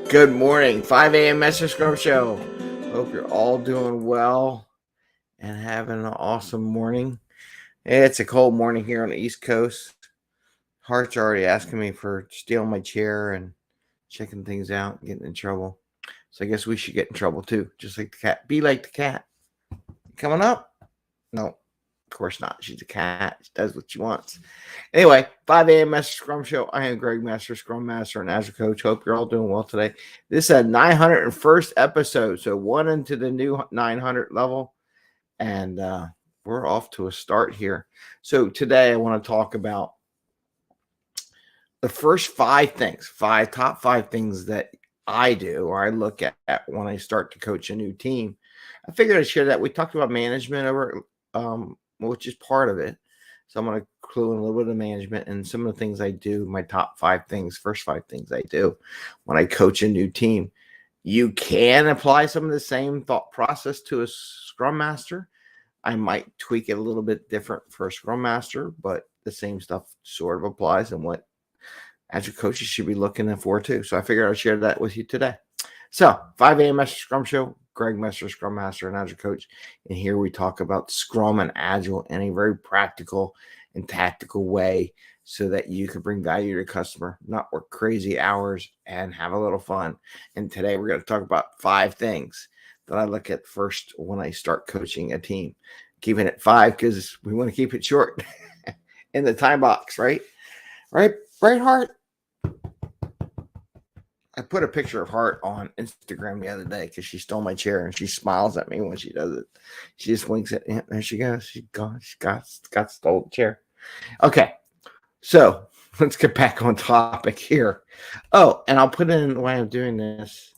Good morning, 5 a.m. Mester Scrum Show. Hope you're all doing well and having an awesome morning. It's a cold morning here on the East Coast. Hart's already asking me for stealing my chair and checking things out, getting in trouble. So I guess we should get in trouble too, just like the cat. Be like the cat. Coming up? No, of course not. She's a cat. She does what she wants. Anyway, 5 a.m. Master Scrum Show. I am Greg Mester, Scrum Master and Agile Coach. Hope you're all doing well today. This is a 901st episode, so one into the new 900 level, and we're off to a start here. So today I want to talk about the first top five things that I do or I look at when I start to coach a new team. I figured I'd share that. We talked about management over, which is part of it. So I'm going to clue in a little bit of management and some of the things I do, my first five things I do when I coach a new team. You can apply some of the same thought process to a Scrum Master. I might tweak it a little bit different for a Scrum Master, but the same stuff sort of applies and what Agile coaches should be looking for too. So I figured I'd share that with you today. So 5 a.m. Mester Scrum Show, Greg Mester, Scrum Master and Agile Coach. And here we talk about Scrum and Agile in a very practical and tactical way so that you can bring value to your customer, not work crazy hours and have a little fun. And today we're going to talk about 5 things that I look at first when I start coaching a team. Keeping it 5 because we want to keep it short in the time box, right? Right, Hart? I put a picture of Hart on Instagram the other day because she stole my chair and she smiles at me when she does it. She just winks at me. There she goes. She's gone. She got stole the chair. Okay, so let's get back on topic here. Oh, and I'll put in while I'm doing this.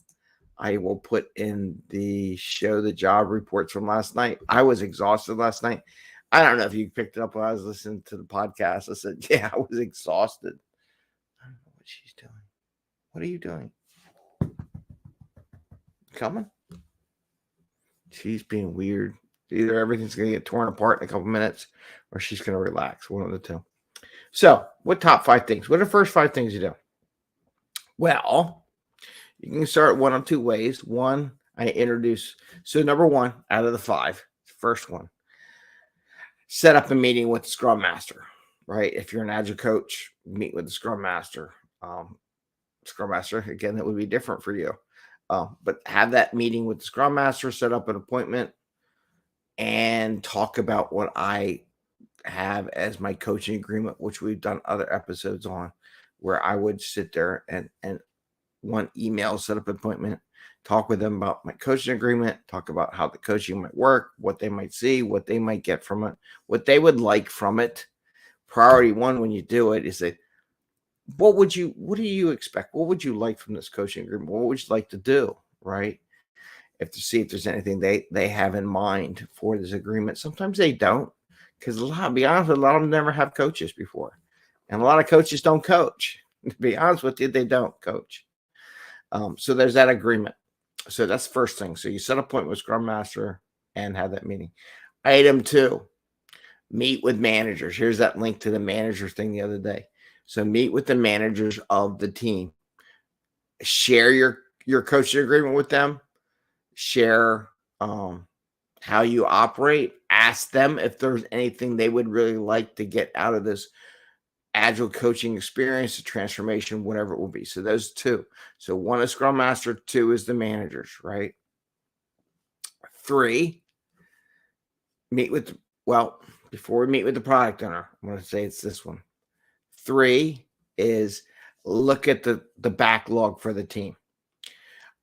I will put in the job reports from last night. I was exhausted last night. I don't know if you picked it up when I was listening to the podcast. I said, yeah, I was exhausted. I don't know what she's doing. What are you doing? Coming? She's being weird. Either everything's going to get torn apart in a couple minutes or she's going to relax. One of the two. So, what top 5 things? What are the first 5 things you do? Well, you can start one of 2 ways. One, I introduce. So, number 1 out of the 5, first one, set up a meeting with the Scrum Master, right? If you're an Agile coach, meet with the Scrum Master. Scrum Master, again, that would be different for you. But have that meeting with the Scrum Master, set up an appointment, and talk about what I have as my coaching agreement, which we've done other episodes on, where I would sit there and one email, set up an appointment, talk with them about my coaching agreement, talk about how the coaching might work, what they might see, what they might get from it, what they would like from it. Priority 1 when you do it is that what do you expect? What would you like from this coaching agreement? What would you like to do, right? If to see if there's anything they have in mind for this agreement. Sometimes they don't, because be honest, a lot of them never have coaches before. And a lot of coaches don't coach. To be honest with you, they don't coach. So there's that agreement. So that's the first thing. So you set an appointment with Scrum Master and have that meeting. Item 2, meet with managers. Here's that link to the manager thing the other day. So meet with the managers of the team. Share your coaching agreement with them. Share how you operate. Ask them if there's anything they would really like to get out of this Agile coaching experience, the transformation, whatever it will be. So those 2. So 1 is Scrum Master, 2 is the managers, right? 3, before we meet with the product owner, I'm going to say it's this one. 3 is look at the backlog for the team.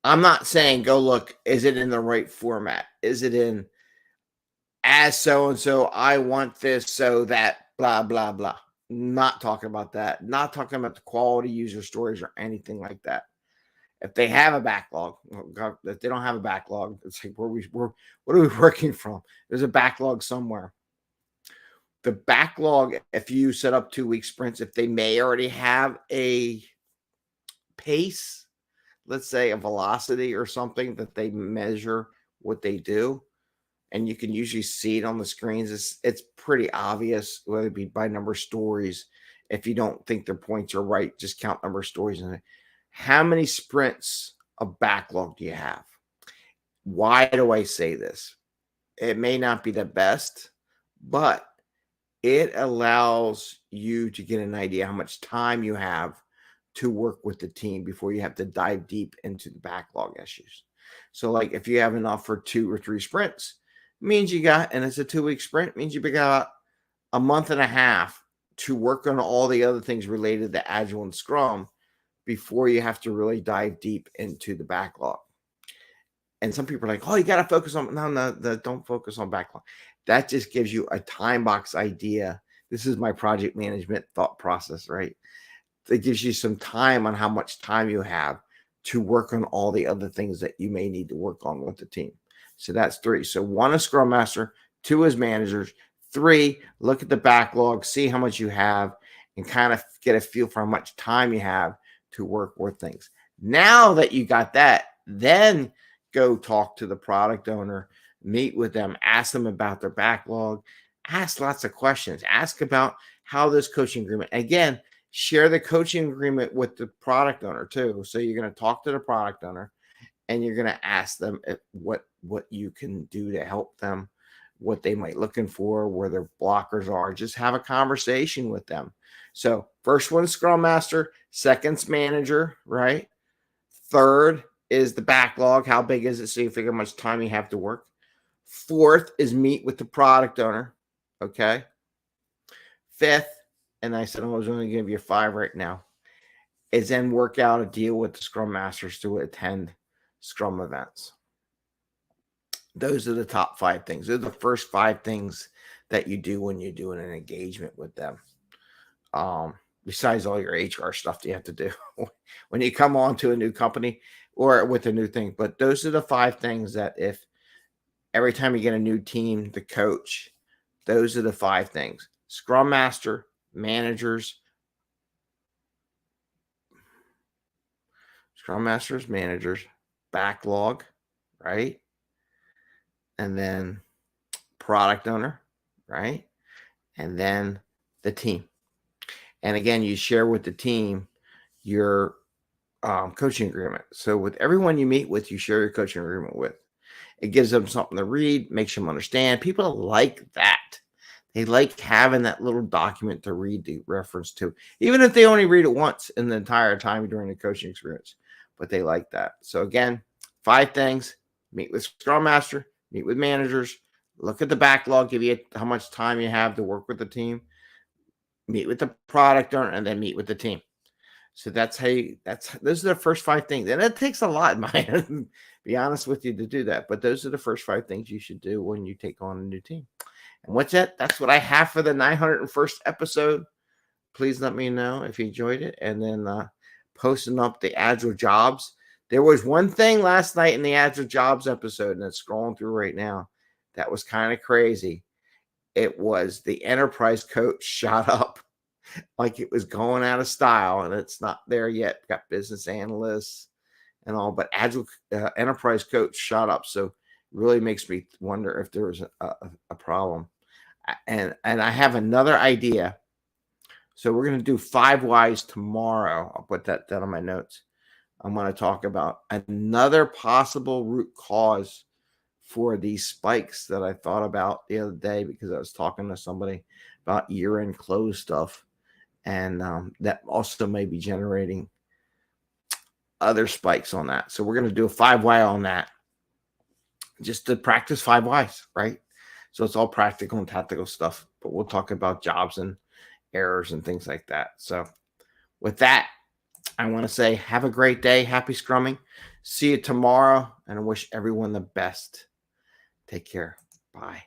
I'm not saying go look, is it in the right format? Is it in as so-and-so, I want this so that blah, blah, blah. Not talking about that. Not talking about the quality user stories or anything like that. If they have a backlog, if they don't have a backlog, it's like what are we working from? There's a backlog somewhere. The backlog, if you set up 2-week sprints, if they may already have a pace, let's say a velocity or something that they measure what they do, and you can usually see it on the screens. It's pretty obvious, whether it be by number of stories. If you don't think their points are right, just count number of stories. And how many sprints of backlog do you have? Why do I say this? It may not be the best, but it allows you to get an idea how much time you have to work with the team before you have to dive deep into the backlog issues. So, like if you have enough for 2 or 3 sprints, means you got, and it's a 2-week sprint, means you got a month and a half to work on all the other things related to Agile and Scrum before you have to really dive deep into the backlog. And some people are like, oh, you got to focus on, no, don't focus on backlog. That just gives you a time box idea. This is my project management thought process, right? It gives you some time on how much time you have to work on all the other things that you may need to work on with the team. So that's 3. So 1 is Scrum Master, 2 is managers, 3, look at the backlog, see how much you have, and kind of get a feel for how much time you have to work with things. Now that you got that, then go talk to the product owner, meet with them, ask them about their backlog, ask lots of questions, ask about how this coaching agreement, again, share the coaching agreement with the product owner too. So you're going to talk to the product owner and you're going to ask them what you can do to help them, what they might looking for, where their blockers are. Just have a conversation with them. So first one's Scrum Master, second's manager, right? Third is the backlog. How big is it? So you figure how much time you have to work. 4th is meet with the product owner. Okay. 5th, and I said I was only going to give you 5 right now, is then work out a deal with the Scrum Masters to attend Scrum events. Those are the top 5 things. They're the first 5 things that you do when you're doing an engagement with them. Besides all your HR stuff that you have to do when you come on to a new company or with a new thing. But those are the 5 things that if every time you get a new team to coach, those are the 5 things. Scrum Master, managers, Scrum Masters, managers, backlog, right? And then product owner, right? And then the team. And again, you share with the team your coaching agreement. So with everyone you meet with, you share your coaching agreement with. It gives them something to read, makes them understand. People like that. They like having that little document to read the reference to, even if they only read it once in the entire time during the coaching experience. But they like that. So again, 5 things: meet with Scrum Master, meet with managers, look at the backlog, give you how much time you have to work with the team, meet with the product owner, and then meet with the team. So that's how those are the first 5 things. And it takes a lot, in my be honest with you, to do that. But those are the first 5 things you should do when you take on a new team. And what's that? That's what I have for the 901st episode. Please let me know if you enjoyed it. And then posting up the Agile jobs. There was one thing last night in the Agile jobs episode, and it's scrolling through right now, that was kind of crazy. It was the enterprise coach shot up like it was going out of style, and it's not there yet. Got business analysts and all, but Agile enterprise coach shot up. So it really makes me wonder if there was a problem. And I have another idea. So we're going to do 5 whys tomorrow. I'll put that down on my notes. I'm going to talk about another possible root cause for these spikes that I thought about the other day because I was talking to somebody about year-end close stuff. And that also may be generating other spikes on that. So we're going to do a 5 why on that just to practice 5 whys, right? So it's all practical and tactical stuff, but we'll talk about jobs and errors and things like that. So with that, I want to say have a great day. Happy scrumming. See you tomorrow, and I wish everyone the best. Take care. Bye.